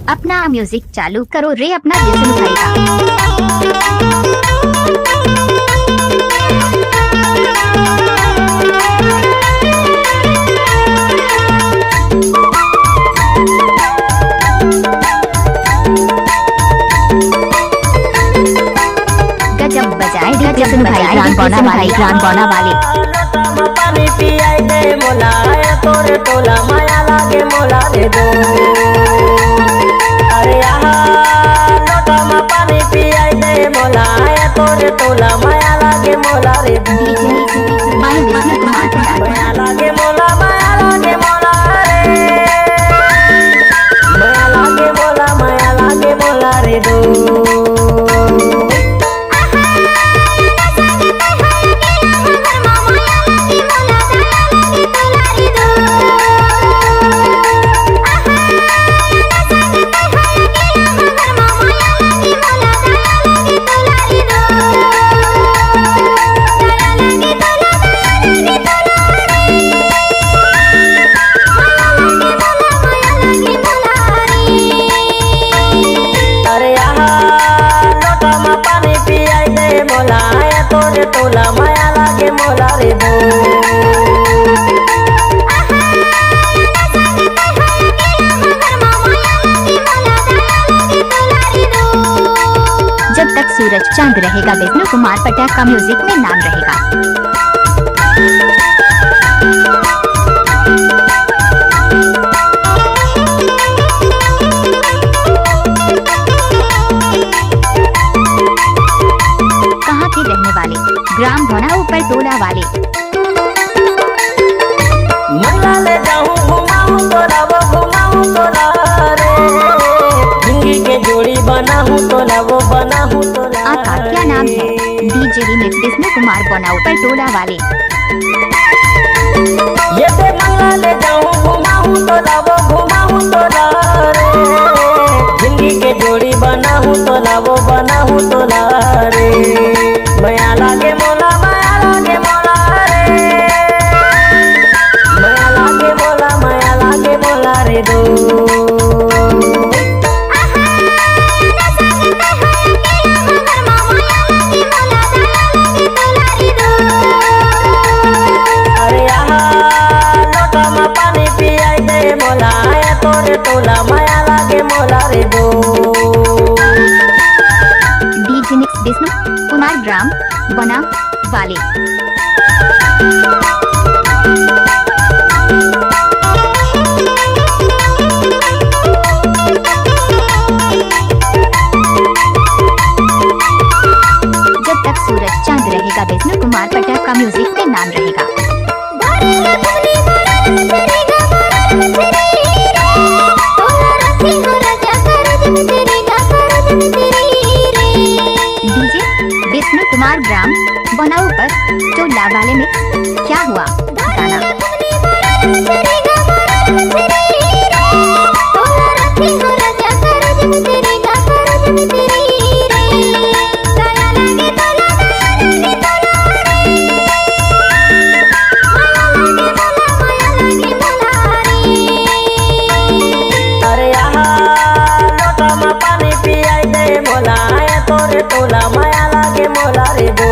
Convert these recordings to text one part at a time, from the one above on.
अपना म्यूजिक चालू करो रे अपना विष्णु भाई का। गजब बजाए विष्णु भाई ग्राम बोना वाले। पानी पियाई दे मोला तोरे तोला माया लागे मोला रे दो। अरे लोटा में पानी पियाई दे मोला तोरे तोला माया लागे मोला रे दो। माया लागे मोला रे माया लागे मोला रे दो। तोरे तोला माया लागे मोला रे दो। जब तक सूरज चांद रहेगा विष्णु कुमार पटेल का म्यूजिक में नाम रहेगा। रहने वाले ग्राम भोना ऊपर टोला वाले। मल्ला ले जाऊं घुमाऊं तोला वो घुमाऊं तोला रे। जिंदगी के जोड़ी बनाऊं तोला वो बनाऊं तोला। आपका क्या नाम है? डीजे रिमिक्स विष्णु कुमार भोना ऊपर टोला वाले। ये ते मल्ला ले जाऊं घुमाऊं तोला वो घुमाऊं तोला रे। जिंदगी के जोड़ी बनाऊं तोला वो बनाऊं तोला रे। माया लागे मोला रे माया लागे मोला रे दो। अरे लोटा में पानी पियाई दे मोला तोरे तोला माया लागे मोला रे दो। डीजे मिक्स विष्णु कुमार ग्राम बना वाले। जब तक सूरज चांद रहेगा विष्णु कुमार पटेल का म्यूजिक में नाम रहेगा। डीजे विष्णु कुमार ग्राम बना ऊपर टोला वाले में क्या हुआ गाना। अरे लोटा में पानी पियाई दे मोला तोरे तोला माया लागे मोला रे दो।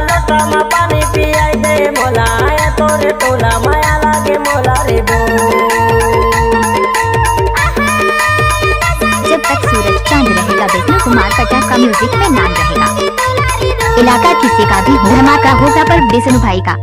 लोटा में पानी पियाई दे मोला तोरे तोला माया लागे मोला रे दो। जब तक सूरज चांद रहेगा विष्णु कुमार पटेल का म्यूजिक में नाम रहेगा। इलाका किसी का भी धमाका होगा पर विष्णु भाई का।